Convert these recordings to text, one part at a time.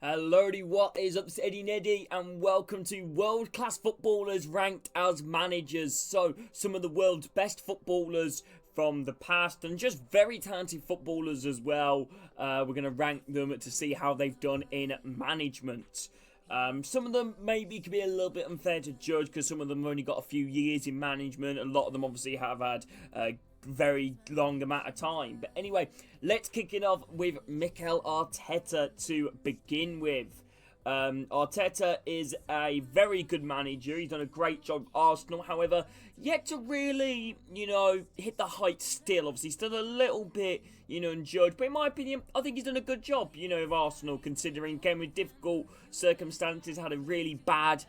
Hello, what is up? It's Eddie Neddy, and welcome to World Class Footballers Ranked as Managers. So, some of the world's best footballers from the past, and just very talented footballers as well. We're going to rank them to see how they've done in management. Some of them maybe could be a little bit unfair to judge because some of them have only got a few years in management. A lot of them obviously have had very long amount of time. But anyway, let's kick it off with Mikel Arteta to begin with. Arteta is a very good manager. He's done a great job at Arsenal. However, yet to really, hit the heights still. Obviously, he's done a little bit, unjudged. But in my opinion, I think he's done a good job, of Arsenal, considering came with difficult circumstances, had a really bad,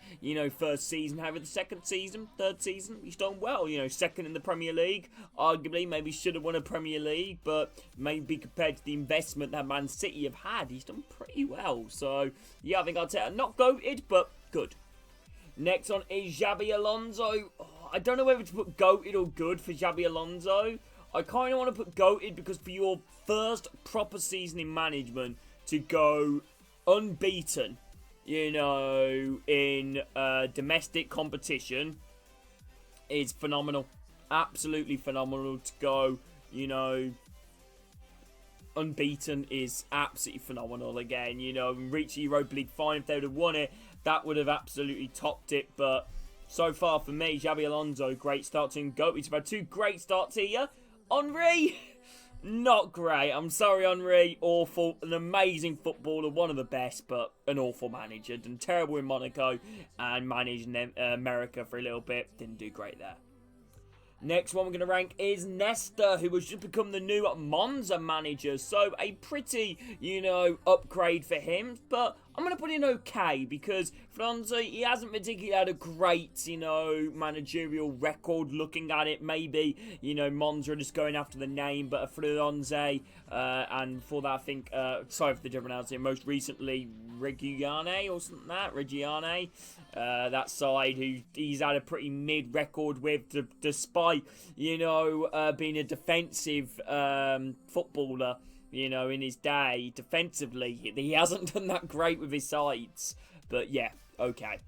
first season. However, the second season, third season, he's done well. Second in the Premier League. Arguably, maybe should have won a Premier League, but maybe compared to the investment that Man City have had, he's done pretty well. So, yeah, I think Arteta, not goated, but good. Next on is Xabi Alonso. I don't know whether to put goated or good for Xabi Alonso. I kind of want to put goated because for your first proper season in management to go unbeaten, in domestic competition is phenomenal. Absolutely phenomenal to go, unbeaten is absolutely phenomenal again. Reach the Europa League final. If they would have won it, that would have absolutely topped it. But so far for me, Xabi Alonso, great start to him. He's had two great starts here. Henry, not great. I'm sorry, Henry. Awful. An amazing footballer, one of the best, but an awful manager. Done terrible in Monaco and managed America for a little bit. Didn't do great there. Next one we're going to rank is Nesta, who has just become the new Monza manager. So, a pretty, upgrade for him. But I'm going to put in okay because Monza, he hasn't particularly had a great, managerial record looking at it. Maybe, Monza are just going after the name. But Firenze, and for that, I think, sorry for the different pronunciation, most recently, Reggiane or something like that. Reggiane. That side who he's had a pretty mid record with, despite being a defensive footballer, in his day. Defensively, he hasn't done that great with his sides, but yeah, okay.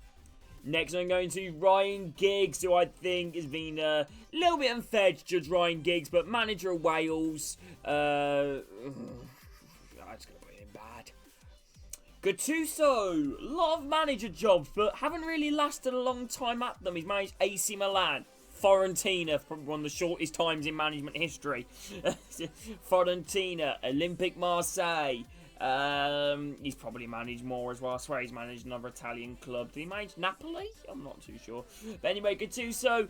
Next, I'm going to Ryan Giggs, who I think has been a little bit unfair to judge Ryan Giggs, but manager of Wales. I'm just going to put him in bad. Gattuso, a lot of manager jobs, but haven't really lasted a long time at them. He's managed AC Milan, Fiorentina, probably one of the shortest times in management history. Fiorentina, Olympique Marseille. He's probably managed more as well. I swear he's managed another Italian club. Did he manage Napoli? I'm not too sure. But anyway, Gattuso,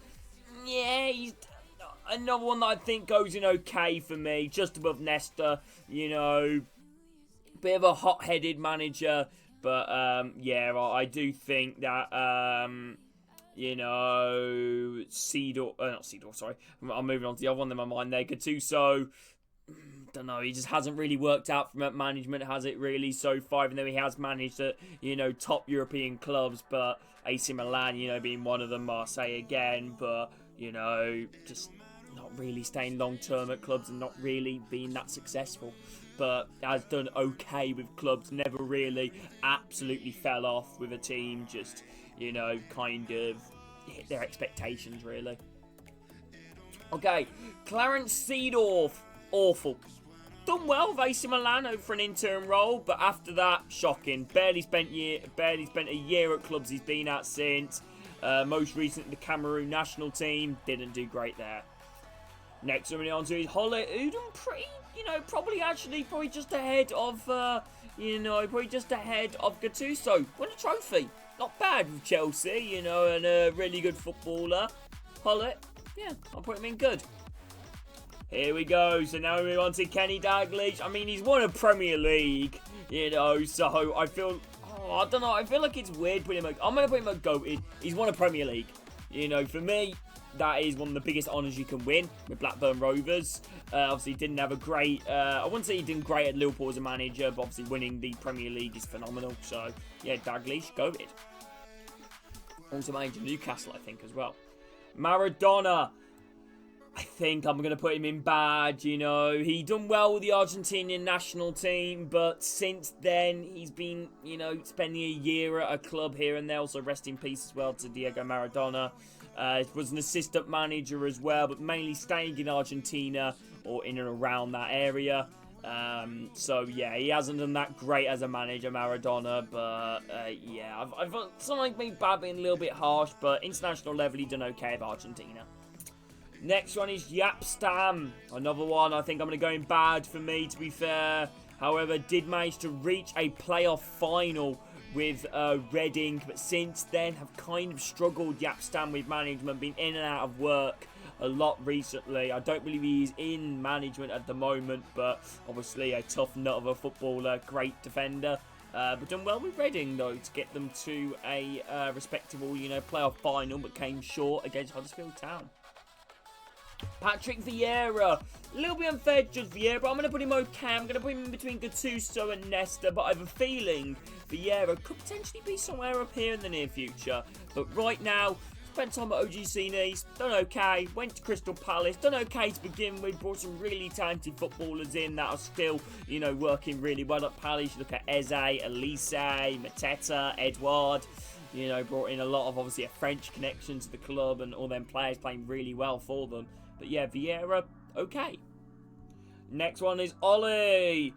yeah, he's another one that I think goes in okay for me. Just above Nesta, bit of a hot-headed manager, but yeah, I do think that not Seedorf, sorry. I'm moving on to the other one in my mind there. Gattuso, don't know, he just hasn't really worked out from management, has it really so far, even though he has managed at, top European clubs, but AC Milan, being one of them, Marseille again, but, just not really staying long-term at clubs and not really being that successful. But has done okay with clubs, never really absolutely fell off with a team, just, kind of hit their expectations, really. Okay, Clarence Seedorf, awful. Done well with AC Milan for an interim role, but after that, shocking. Barely spent a year at clubs he's been at since. Most recently, the Cameroon national team, didn't do great there. Next, moving on to is Holle, who done pretty, probably just ahead of, Gattuso. Won a trophy. Not bad with Chelsea, and a really good footballer. Holle, yeah, I'll put him in good. Here we go. So now we move on to Kenny Dalglish. I mean, he's won a Premier League, so I feel, I don't know, I feel like it's weird putting him, I'm going to put him at goated. He's won a Premier League. For me, that is one of the biggest honours you can win with Blackburn Rovers. Obviously, didn't have a great, I wouldn't say he did great at Liverpool as a manager, but obviously winning the Premier League is phenomenal. So, yeah, Dalglish, goated. Also managed Newcastle, I think, as well. Maradona. I think I'm going to put him in bad, you know. He done well with the Argentinian national team, but since then, he's been, you know, spending a year at a club here and there. Also, rest in peace as well to Diego Maradona. Was an assistant manager as well, but mainly staying in Argentina or in and around that area. So, yeah, he hasn't done that great as a manager, Maradona, but, yeah, I've something like me bad being a little bit harsh, but international level, he done okay with Argentina. Next one is Yapstam. Another one I think I'm going to go in bad for me, to be fair. However, did manage to reach a playoff final with Reading, but since then have kind of struggled, Yapstam, with management, been in and out of work a lot recently. I don't believe he's in management at the moment, but obviously a tough nut of a footballer, great defender. But done well with Reading, though, to get them to a respectable, you know, playoff final, but came short against Huddersfield Town. Patrick Vieira. A little bit unfair to judge Vieira, but I'm going to put him okay. I'm going to put him in between Gattuso and Nesta, but I have a feeling Vieira could potentially be somewhere up here in the near future. But right now, spent time at OGC Nice, done okay, went to Crystal Palace, done okay to begin with, brought some really talented footballers in that are still, you know, working really well at Palace. You look at Eze, Elise, Mateta, Edouard. You know, brought in a lot of, obviously, a French connection to the club and all them players playing really well for them. But yeah, Vieira, okay. Next one is Ollie.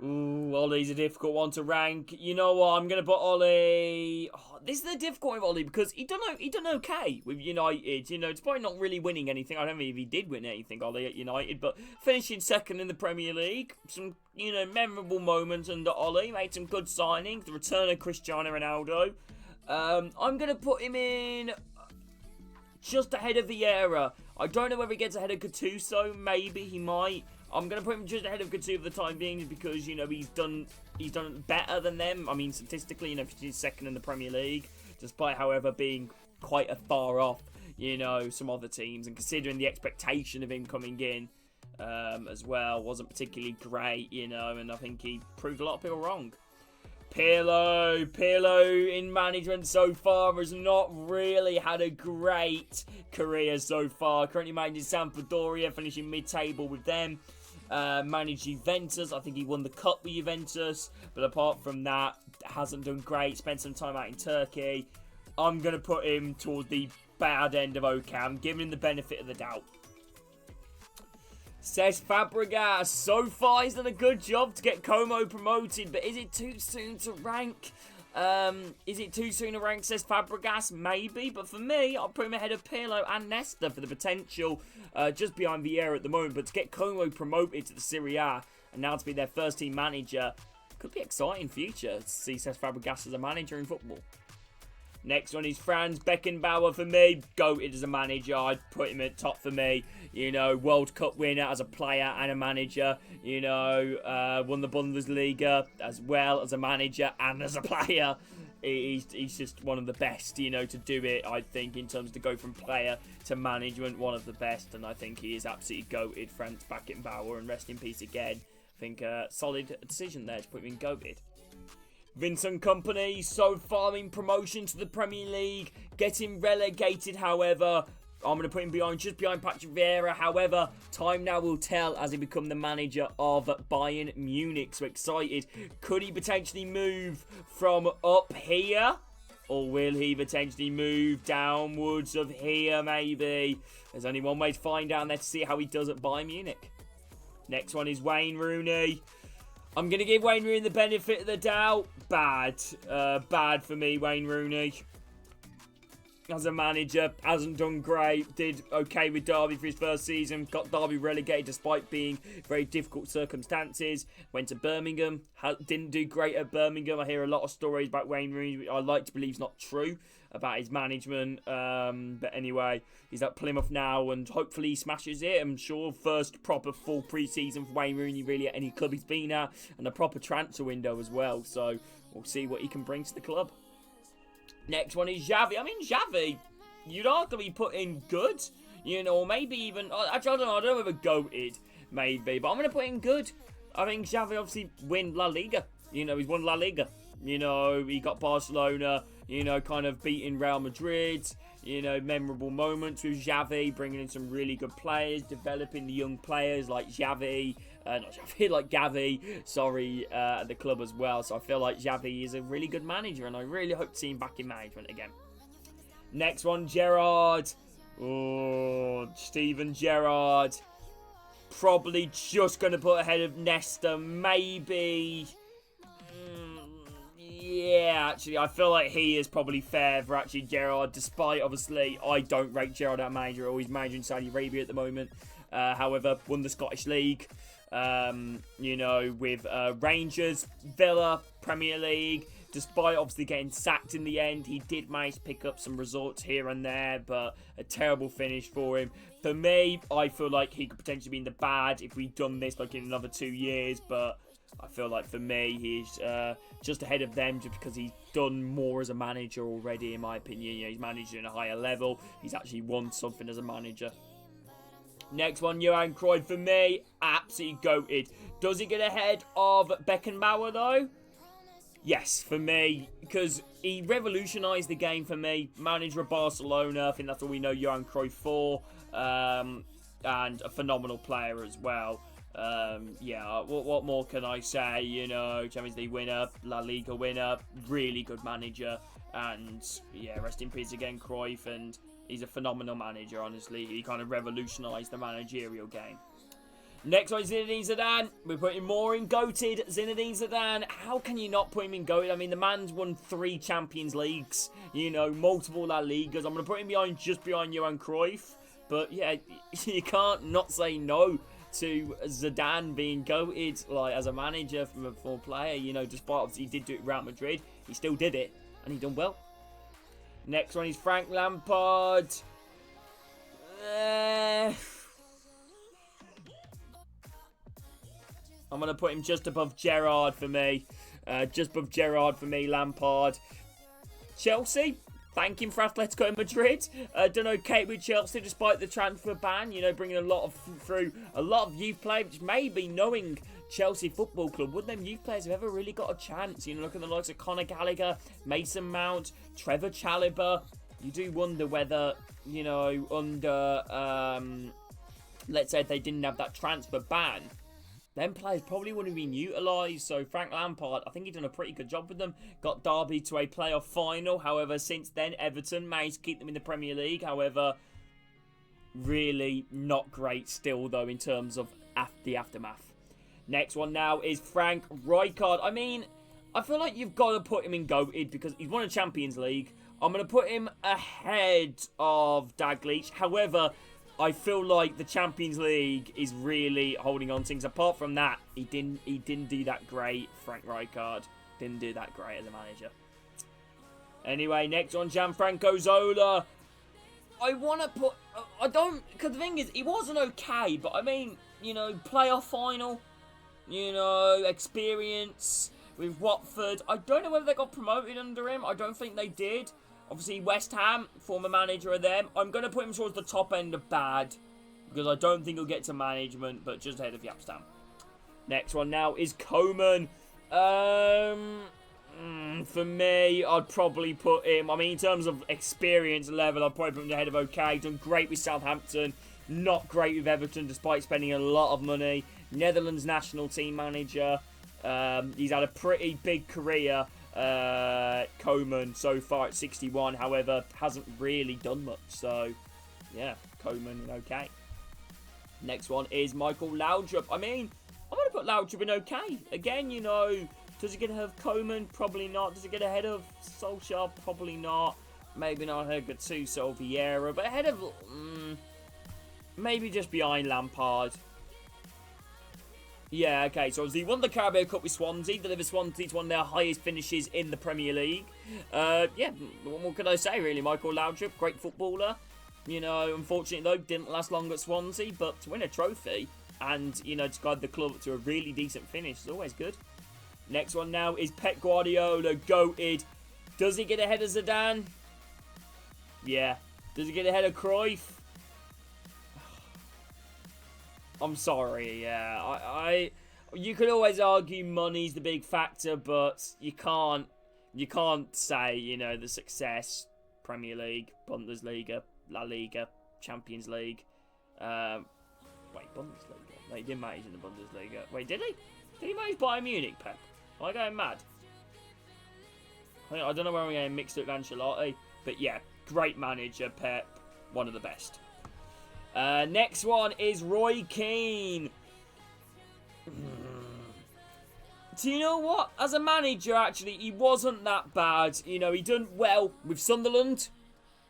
Ooh, Ollie's a difficult one to rank. You know what? I'm going to put Ollie... Oh, this is the difficult one with Ollie because he done okay with United. You know, despite not really winning anything. I don't know if he did win anything, Ollie, at United. But finishing second in the Premier League. Some, you know, memorable moments under Ollie. Made some good signings. The return of Cristiano Ronaldo. I'm going to put him in just ahead of Vieira. I don't know whether he gets ahead of Gattuso. Maybe he might. I'm going to put him just ahead of Gattuso for the time being because, you know, he's done better than them. I mean, statistically, you know, he's second in the Premier League, despite, however, being quite a far off, you know, some other teams. And considering the expectation of him coming in as well, wasn't particularly great, you know, and I think he proved a lot of people wrong. Pirlo in management so far has not really had a great career so far. Currently managing Sampdoria, finishing mid-table with them. Managed Juventus. I think he won the cup with Juventus. But apart from that, hasn't done great. Spent some time out in Turkey. I'm going to put him towards the bad end of okay. I'm giving him the benefit of the doubt. Cesc Fabregas, so far he's done a good job to get Como promoted, but is it too soon to rank? Cesc Fabregas? Maybe, but for me, I'll put him ahead of Pirlo and Nesta for the potential, just behind Vieira at the moment, but to get Como promoted to the Serie A, and now to be their first team manager, could be exciting future to see Cesc Fabregas as a manager in football. Next one is Franz Beckenbauer for me. Goated as a manager. I'd put him at top for me. You know, World Cup winner as a player and a manager. You know, won the Bundesliga as well as a manager and as a player. He's just one of the best, you know, to do it, I think, in terms to go from player to management. One of the best, and I think he is absolutely goated, Franz Beckenbauer, and rest in peace again. I think solid decision there to put him in goated. Vincent Kompany, so far in promotion to the Premier League, getting relegated, however. I'm going to put him just behind Patrick Vieira. However, time now will tell as he becomes the manager of Bayern Munich. So excited. Could he potentially move from up here? Or will he potentially move downwards of here, maybe? There's only one way to find out there to see how he does at Bayern Munich. Next one is Wayne Rooney. I'm going to give Wayne Rooney the benefit of the doubt. Bad for me, Wayne Rooney. As a manager, hasn't done great. Did okay with Derby for his first season. Got Derby relegated despite being very difficult circumstances. Went to Birmingham. Didn't do great at Birmingham. I hear a lot of stories about Wayne Rooney. I like to believe it's not true about his management. But anyway, he's at Plymouth now and hopefully he smashes it. I'm sure first proper full pre-season for Wayne Rooney really at any club he's been at. And a proper transfer window as well. So we'll see what he can bring to the club. Next one is Xavi. I mean, Xavi, you'd arguably put in good, you know, or maybe even, actually, I don't know whether goated, maybe, but I'm going to put in good. I think Xavi obviously win La Liga. You know, he's won La Liga. You know, he got Barcelona, you know, kind of beating Real Madrid. you know, memorable moments with Xavi, bringing in some really good players, developing the young players like Xavi, not Xavi, like Gavi, sorry, at the club as well. So I feel like Xavi is a really good manager, and I really hope to see him back in management again. Next one, Gerrard. Oh, Steven Gerrard. Probably just going to put ahead of Nesta, maybe. Yeah, actually, I feel like he is probably fair for actually Gerrard, despite, obviously, I don't rate Gerrard as manager, or he's managing Saudi Arabia at the moment. However, won the Scottish League, you know, with Rangers, Villa, Premier League. Despite obviously getting sacked in the end, he did manage to pick up some results here and there, but a terrible finish for him. For me, I feel like he could potentially be in the bad if we'd done this like in another 2 years, but I feel like for me, he's just ahead of them just because he's done more as a manager already, in my opinion. You know, he's managed at a higher level. He's actually won something as a manager. Next one, Johan Cruyff, for me, absolutely goated. Does he get ahead of Beckenbauer, though? Yes, for me, because he revolutionised the game for me. Manager of Barcelona, I think that's all we know Johan Cruyff for. And a phenomenal player as well. Yeah, what more can I say? You know, Champions League winner, La Liga winner, really good manager. And, yeah, rest in peace again, Cruyff. And he's a phenomenal manager, honestly. He kind of revolutionised the managerial game. Next one is Zinedine Zidane. We're putting more in goated. Zinedine Zidane. How can you not put him in goated? I mean, the man's won 3 Champions Leagues. You know, multiple La Ligas. I'm going to put him just behind Johan Cruyff. But, yeah, you can't not say no to Zidane being goated, like, as a manager from a former player. You know, despite obviously he did do it at Real Madrid, he still did it. And he done well. Next one is Frank Lampard. I'm going to put him just above Gerrard for me. Just above Gerrard for me, Lampard. Chelsea, thank him for Atletico Madrid. Done okay with Chelsea despite the transfer ban. You know, bringing through a lot of youth players, which maybe knowing Chelsea Football Club, would them youth players have ever really got a chance? You know, look at the likes of Conor Gallagher, Mason Mount, Trevor Chalobah. You do wonder whether, you know, under, let's say if they didn't have that transfer ban, them players probably wouldn't have been utilised. So Frank Lampard, I think he's done a pretty good job with them. Got Derby to a playoff final. However, since then, Everton managed to keep them in the Premier League. However, really not great still, though, in terms of the aftermath. Next one now is Frank Rijkaard. I mean, I feel like you've got to put him in goated because he's won a Champions League. I'm going to put him ahead of Dalglish. However, I feel like the Champions League is really holding on to things. Apart from that, he didn't do that great. Frank Rijkaard didn't do that great as a manager. Anyway, next one, Gianfranco Zola. I want to put... I don't... Because the thing is, he wasn't okay, but I mean, you know, playoff final, you know, experience with Watford. I don't know whether they got promoted under him. I don't think they did. Obviously, West Ham, former manager of them. I'm going to put him towards the top end of bad, because I don't think he'll get to management, but just ahead of Yapstam. Next one now is Koeman. For me, I'd probably put him, I mean, in terms of experience level, I'd probably put him ahead of okay. Done great with Southampton, not great with Everton, despite spending a lot of money. Netherlands national team manager. He's had a pretty big career. Koeman so far at 61, however, hasn't really done much. So, yeah, Koeman okay. Next one is Michael Laudrup. I mean, I'm going to put Laudrup in okay. Again, you know, does he get ahead of Koeman? Probably not. Does he get ahead of Solskjaer? Probably not. Maybe not ahead of Gattuso, Vieira, but ahead of... maybe just behind Lampard. Yeah, okay, so he won the Carabao Cup with Swansea, delivered Swansea to one of their highest finishes in the Premier League. Yeah, what could I say, really? Michael Laudrup, great footballer. You know, unfortunately, though, didn't last long at Swansea, but to win a trophy and, you know, to guide the club to a really decent finish is always good. Next one now is Pep Guardiola, goated. Does he get ahead of Zidane? Yeah. Does he get ahead of Cruyff? I'm sorry, yeah. You could always argue money's the big factor, but you can't say, you know, the success Premier League, Bundesliga, La Liga, Champions League. Wait, Bundesliga? No, he didn't manage in the Bundesliga. Wait, did he? Did he manage Bayern Munich, Pep? Am I going mad? I don't know where I'm getting mixed up with Ancelotti. But yeah, great manager, Pep. One of the best. Next one is Roy Keane. Do you know what? As a manager, actually, he wasn't that bad. You know, he done well with Sunderland.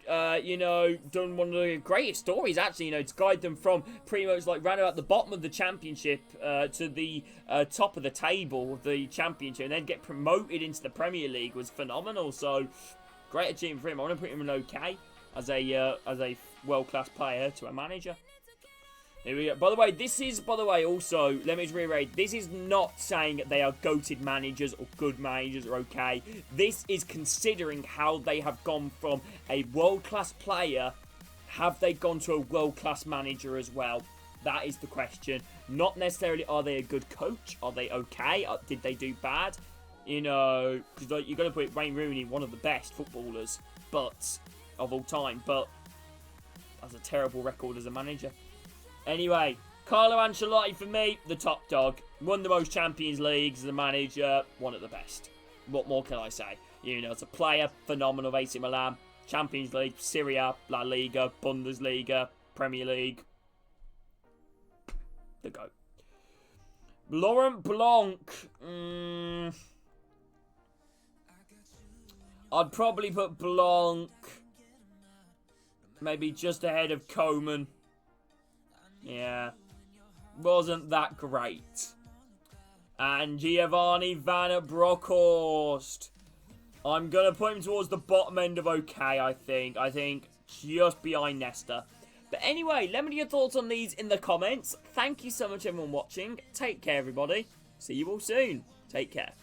You know, done one of the greatest stories, actually, you know, to guide them from pretty much like round about the bottom of the championship to the top of the table of the championship and then get promoted into the Premier League was phenomenal. So, great achievement for him. I want to put him in okay as a world-class player to a manager. Here we go. By the way, this is, also, let me just reiterate, this is not saying they are goated managers or good managers or okay. This is considering how they have gone from a world-class player, have they gone to a world-class manager as well? That is the question. Not necessarily, are they a good coach? Are they okay? Did they do bad? You know, because like, you're going to put Wayne Rooney, one of the best footballers of all time, but has a terrible record as a manager. Anyway, Carlo Ancelotti, for me, the top dog. Won the most Champions Leagues as a manager. One of the best. What more can I say? You know, as a player, phenomenal. AC Milan, Champions League, Serie A, La Liga, Bundesliga, Premier League. The GOAT. Laurent Blanc. I'd probably put Blanc maybe just ahead of Koeman. Yeah, wasn't that great. And Giovanni Van Bronckhorst. I'm going to put him towards the bottom end of okay, I think. I think just behind Nesta. But anyway, let me know your thoughts on these in the comments. Thank you so much, everyone watching. Take care, everybody. See you all soon. Take care.